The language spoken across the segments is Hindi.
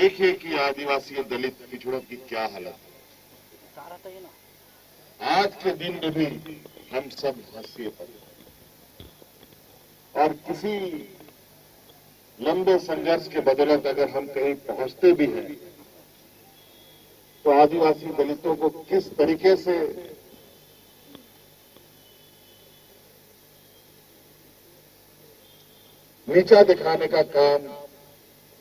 देखिए कि आदिवासी और दलित पिछड़ों की क्या हालत है। आज के दिन में भी हम सब हाशिए पर, और किसी लंबे संघर्ष के बदौलत अगर हम कहीं पहुंचते भी हैं तो आदिवासी दलितों को किस तरीके से नीचा दिखाने का काम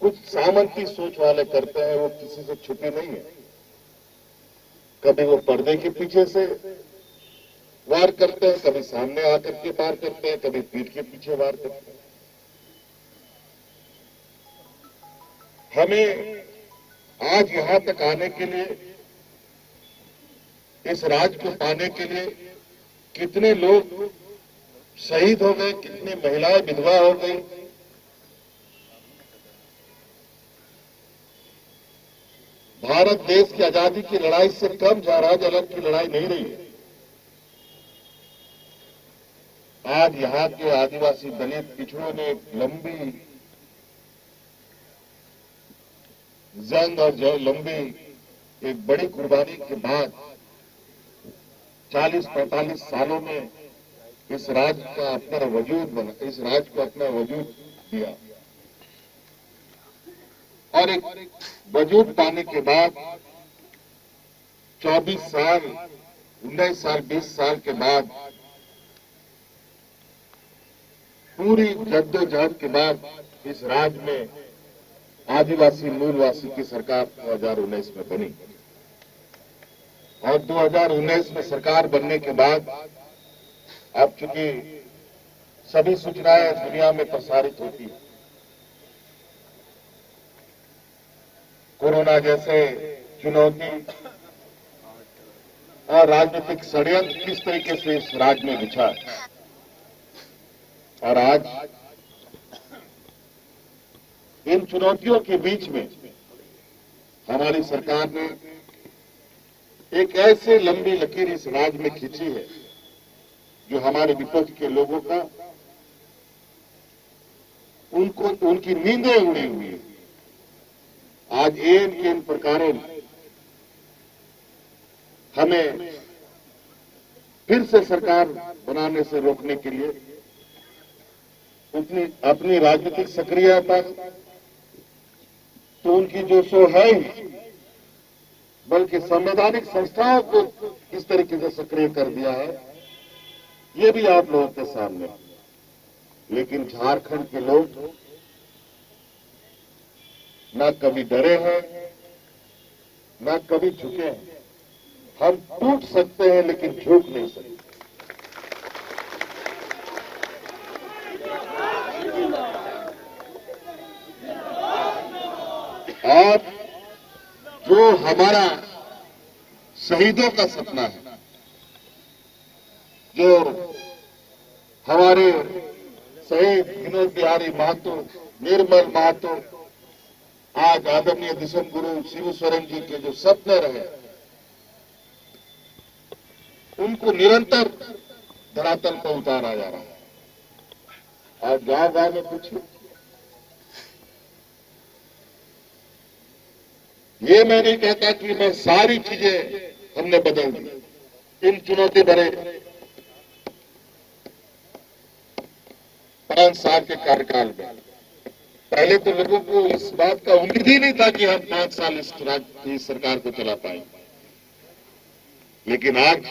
कुछ सामंती सोच वाले करते हैं, वो किसी से छुपी नहीं है। कभी वो पर्दे के पीछे से वार करते हैं, कभी सामने आकर के वार करते हैं, कभी पीठ के पीछे वार करते हैं। हमें आज यहां तक आने के लिए, इस राज को पाने के लिए कितने लोग शहीद हो गए, कितनी महिलाएं विधवा हो गई। भारत देश की आजादी की लड़ाई से कम जहाज अलग की लड़ाई नहीं रही है। आज यहां के आदिवासी दलित पिछड़ों ने एक लंबी जंग और लंबी एक बड़ी कुर्बानी के बाद 40-45 सालों में इस राज्य का अपना वजूद बना, इस राज्य को अपना वजूद दिया, और एक वजूद पाने के बाद 24 साल, 19 साल, 20 साल के बाद, पूरी जद्दोजहद के बाद इस राज्य में आदिवासी मूलवासी की सरकार 2019 में बनी। और 2019 में सरकार बनने के बाद अब चूंकि सभी सूचनाएं दुनिया में प्रसारित होती है, कोरोना जैसे चुनौती और राजनीतिक षड्यंत्र किस तरीके से इस राज्य में बिछा है, और आज इन चुनौतियों के बीच में हमारी सरकार ने एक ऐसे लंबी लकीर इस राज्य में खींची है जो हमारे विपक्ष के लोगों का, उनकी नींदें उड़ी हुई है। आज इन प्रकारों हमें फिर से सरकार बनाने से रोकने के लिए अपनी राजनीतिक सक्रियता तो उनकी जो सो है ही, बल्कि संवैधानिक संस्थाओं को किस तरीके से सक्रिय कर दिया है, ये भी आप लोगों के सामने। लेकिन झारखंड के लोग ना कभी डरे हैं, ना कभी झुके हैं। हम टूट सकते हैं लेकिन झुक नहीं सकते। और जो हमारा शहीदों का सपना है, जो हमारे शहीद विनोद बिहारी महतो, निर्मल महतो, आज आदरणीय दिशम गुरु शिबू सोरेन जी के जो सपने रहे, उनको निरंतर धरातल पर उतारा जा रहा है। आज गांव गांव में पूछिए, ये मैं नहीं कहता कि मैं सारी चीजें हमने बदल दी इन चुनौती भरे 5 साल के कार्यकाल में। पहले तो लोगों को इस बात का उम्मीद ही नहीं था कि हम 5 साल इस सरकार को चला पाएंगे, लेकिन आज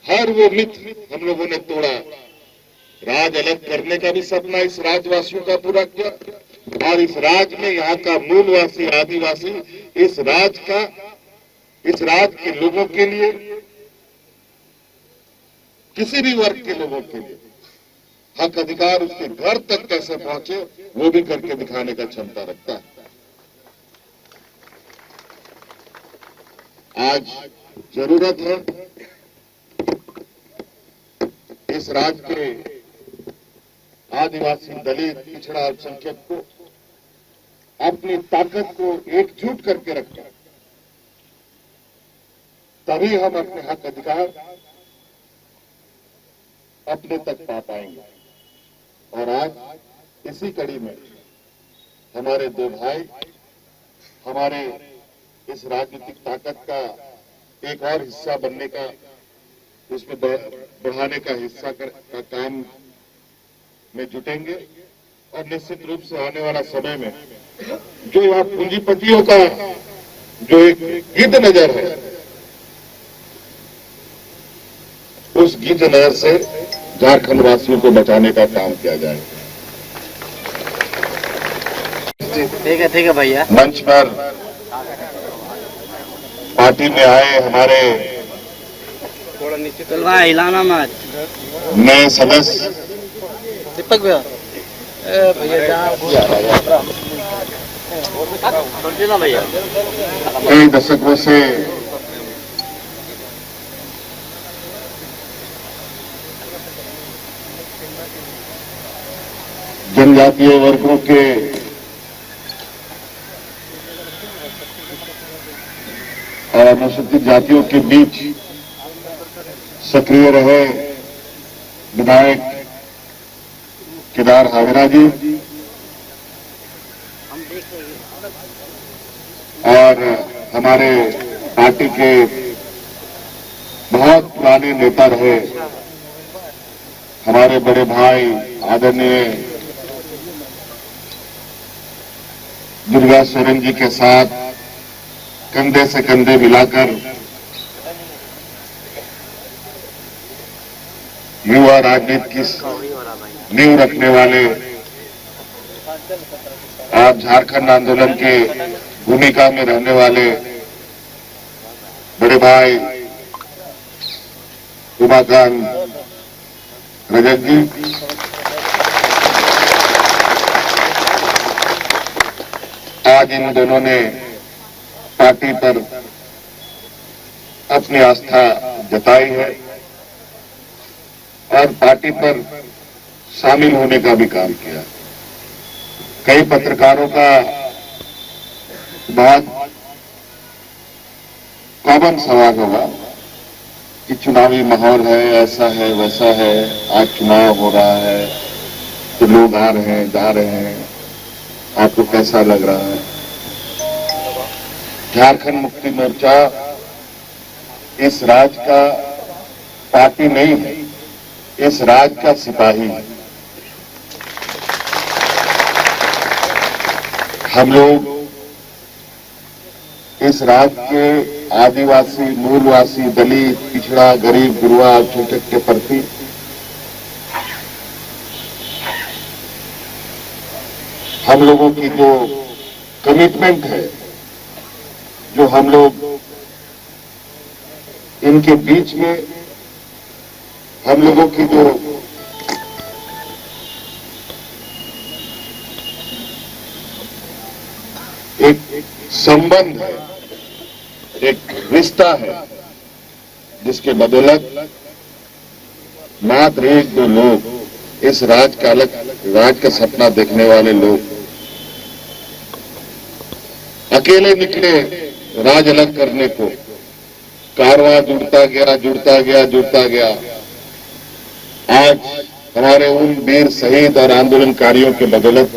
हर वो मिथ हम लोगों ने तोड़ा। राज अलग करने का भी सपना इस राज्यवासियों का पूरा किया, और इस राज्य में यहाँ का मूलवासी आदिवासी, इस राज्य के लोगों के लिए, किसी भी वर्ग के लोगों के लिए हक अधिकार उसके घर तक कैसे पहुंचे, वो भी करके दिखाने का क्षमता रखता है। आज जरूरत है इस राज्य के आदिवासी, दलित, पिछड़ा, अल्पसंख्यक को अपनी ताकत को एकजुट करके रखें, तभी हम अपने हक अधिकार अपने तक पा पाएंगे। और आज इसी कड़ी में हमारे दो भाई हमारे इस राजनीतिक ताकत का एक और हिस्सा बनने का, उसमें बढ़ाने का हिस्सा का काम में जुटेंगे और निश्चित रूप से आने वाला समय में जो यहाँ पूंजीपतियों का जो एक गिद्ध नजर है, उस गिद्ध नजर से झारखंड वासियों को बचाने का काम किया जाए। ठीक है भैया। मंच पर पार्टी में आए हमारे हिलाना मत नए सदस्य दीपक भैया भैया कई दशकों से जनजातीय वर्गों के और अनुसूचित जातियों के बीच सक्रिय रहे विधायक केदार हावरा जी और हमारे पार्टी के बहुत पुराने नेता रहे हमारे बड़े भाई आदरणीय दुर्गा सोरेन जी के साथ कंधे से कंधे मिलाकर युवा राजनीति की नींव रखने वाले और झारखंड आंदोलन के भूमिका में रहने वाले बड़े भाई उमाकांत रजक जी, आज इन दोनों ने पार्टी पर अपनी आस्था जताई है और पार्टी पर शामिल होने का भी काम किया। कई पत्रकारों का बहुत कॉमन सवाल होगा कि चुनावी माहौल है, ऐसा है वैसा है, आज चुनाव हो रहा है तो लोग आ रहे हैं जा रहे हैं, आपको कैसा लग रहा है? झारखंड मुक्ति मोर्चा इस राज्य का पार्टी नहीं है, इस राज्य का सिपाही है। हम लोग इस राज्य के आदिवासी, मूलवासी, दलित, पिछड़ा, गरीब, गुरुआ, अल्पसंख्यक के प्रति हम लोगों की जो कमिटमेंट है, जो हम लोग इनके बीच में हम लोगों की जो एक संबंध है, एक रिश्ता है, जिसके बदौलत मात्र एक दो लोग, इस राज का सपना देखने वाले लोग अकेले निकले राज अलग करने को। कारवां जुड़ता गया। आज हमारे उन वीर शहीद और आंदोलनकारियों के बदौलत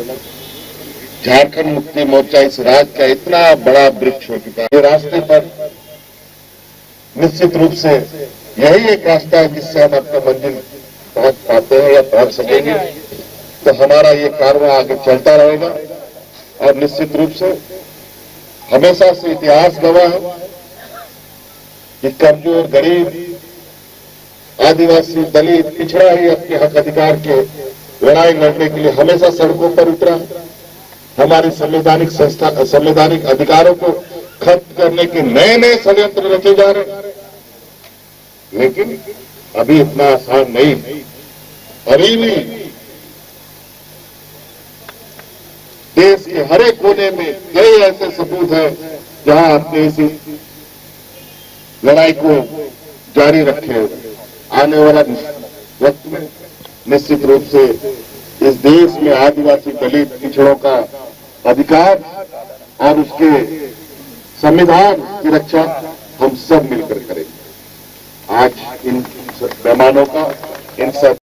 झारखंड मुक्ति मोर्चा इस राज्य का इतना बड़ा वृक्ष हो चुका है। ये रास्ते पर निश्चित रूप से यही एक रास्ता है जिससे हम अपने मंजिल पहुंच पाते हैं या पहुंच सकेंगे। तो हमारा ये कारवां आगे चलता रहेगा और निश्चित रूप से हमेशा से इतिहास गवाह है कि कमजोर, गरीब, आदिवासी, दलित, पिछड़ा ही अपने हक अधिकार के लड़ाई लड़ने के लिए हमेशा सड़कों पर उतरा। हमारे संवैधानिक अधिकारों को खत्म करने के नए नए षड्यंत्र रचे जा रहे हैं, लेकिन अभी इतना आसान नहीं है। अभी भी देश के हर एक कोने में कई ऐसे सबूत हैं जहां आपने इसी लड़ाई को जारी रखे। आने वाला वक्त में निश्चित रूप से इस देश में आदिवासी, दलित, पिछड़ों का अधिकार और उसके संविधान की रक्षा हम सब मिलकर करेंगे। आज इन पैमानों का इन सब